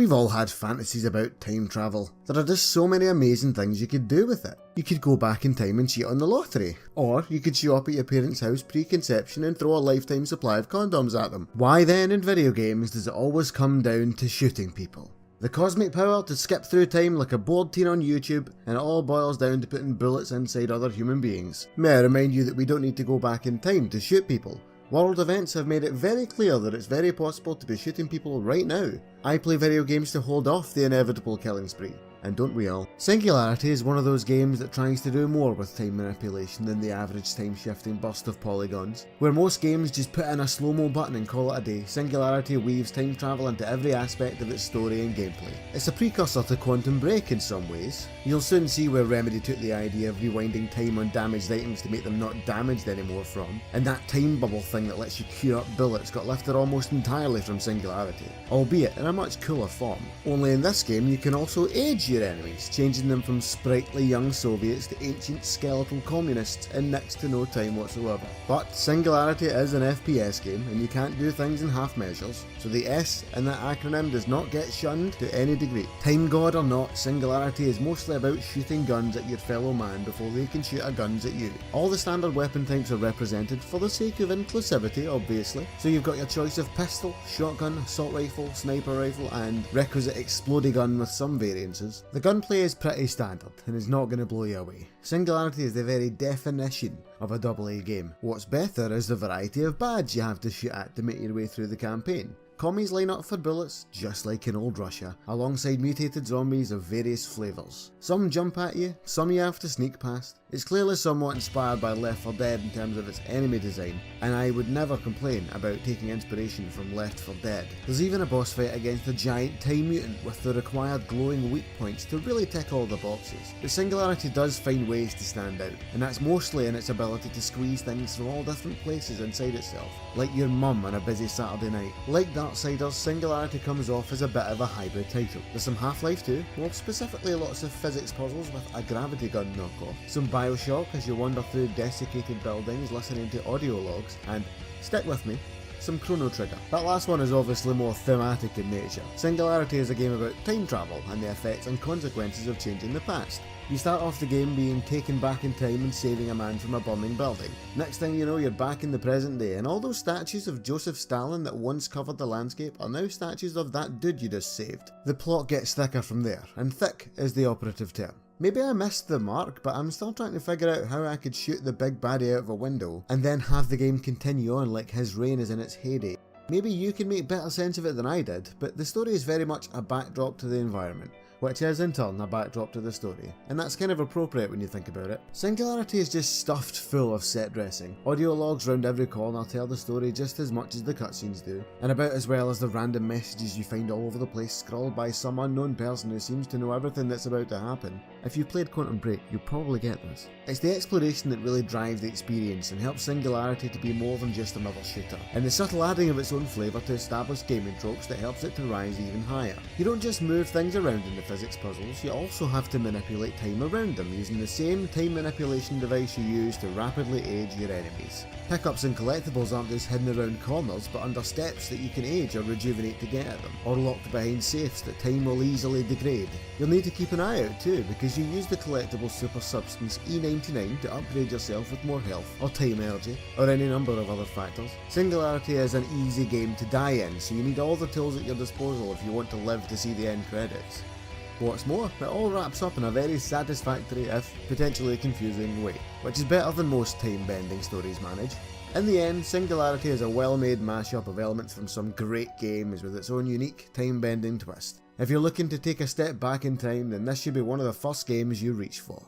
We've all had fantasies about time travel. There are just so many amazing things you could do with it. You could go back in time and cheat on the lottery. Or you could show up at your parents' house pre-conception and throw a lifetime supply of condoms at them. Why then in video games does it always come down to shooting people? The cosmic power to skip through time like a bored teen on YouTube, and it all boils down to putting bullets inside other human beings. May I remind you that we don't need to go back in time to shoot people. World events have made it very clear that it's very possible to be shooting people right now. I play video games to hold off the inevitable killing spree. And don't we all? Singularity is one of those games that tries to do more with time manipulation than the average time shifting burst of polygons. Where most games just put in a slow-mo button and call it a day, Singularity weaves time travel into every aspect of its story and gameplay. It's a precursor to Quantum Break in some ways. You'll soon see where Remedy took the idea of rewinding time on damaged items to make them not damaged anymore from, and that time bubble thing that lets you queue up bullets got lifted almost entirely from Singularity, albeit in a much cooler form. Only in this game you can also age your enemies, changing them from sprightly young Soviets to ancient skeletal communists in next to no time whatsoever. But Singularity is an FPS game and you can't do things in half measures, so the S in that acronym does not get shunned to any degree. Time god or not, Singularity is mostly about shooting guns at your fellow man before they can shoot a guns at you. All the standard weapon types are represented for the sake of inclusivity, obviously, so you've got your choice of pistol, shotgun, assault rifle, sniper rifle and requisite explodey gun with some variances. The gunplay is pretty standard and is not going to blow you away. Singularity is the very definition of a AA game. What's better is the variety of badges you have to shoot at to make your way through the campaign. Commies line up for bullets, just like in old Russia, alongside mutated zombies of various flavours. Some jump at you, some you have to sneak past. It's clearly somewhat inspired by Left 4 Dead in terms of its enemy design, and I would never complain about taking inspiration from Left 4 Dead. There's even a boss fight against a giant time mutant with the required glowing weak points to really tick all the boxes. But Singularity does find ways to stand out, and that's mostly in its ability to squeeze things from all different places inside itself, like your mum on a busy Saturday night. Like Darksiders, Singularity comes off as a bit of a hybrid title. There's some Half-Life 2, more specifically lots of physics puzzles with a gravity gun knockoff, some Bioshock as you wander through desiccated buildings listening to audio logs, and, stick with me, some Chrono Trigger. That last one is obviously more thematic in nature. Singularity is a game about time travel and the effects and consequences of changing the past. You start off the game being taken back in time and saving a man from a burning building. Next thing you know, you're back in the present day, and all those statues of Joseph Stalin that once covered the landscape are now statues of that dude you just saved. The plot gets thicker from there, and thick is the operative term. Maybe I missed the mark, but I'm still trying to figure out how I could shoot the big baddie out of a window and then have the game continue on like his reign is in its heyday. Maybe you can make better sense of it than I did, but the story is very much a backdrop to the environment, which is in turn a backdrop to the story, and that's kind of appropriate when you think about it. Singularity is just stuffed full of set dressing. Audio logs round every corner tell the story just as much as the cutscenes do, and about as well as the random messages you find all over the place scrawled by some unknown person who seems to know everything that's about to happen. If you've played Quantum Break, you'll probably get this. It's the exploration that really drives the experience and helps Singularity to be more than just another shooter, and the subtle adding of its own flavour to established gaming tropes that helps it to rise even higher. You don't just move things around in the physics puzzles, you also have to manipulate time around them using the same time manipulation device you use to rapidly age your enemies. Pickups and collectibles aren't just hidden around corners but under steps that you can age or rejuvenate to get at them, or locked behind safes that time will easily degrade. You'll need to keep an eye out too, because you use the collectible super substance E99 to upgrade yourself with more health, or time energy, or any number of other factors. Singularity is an easy game to die in, so you need all the tools at your disposal if you want to live to see the end credits. What's more, it all wraps up in a very satisfactory, if potentially confusing way, which is better than most time-bending stories manage. In the end, Singularity is a well-made mashup of elements from some great games with its own unique time-bending twist. If you're looking to take a step back in time, then this should be one of the first games you reach for.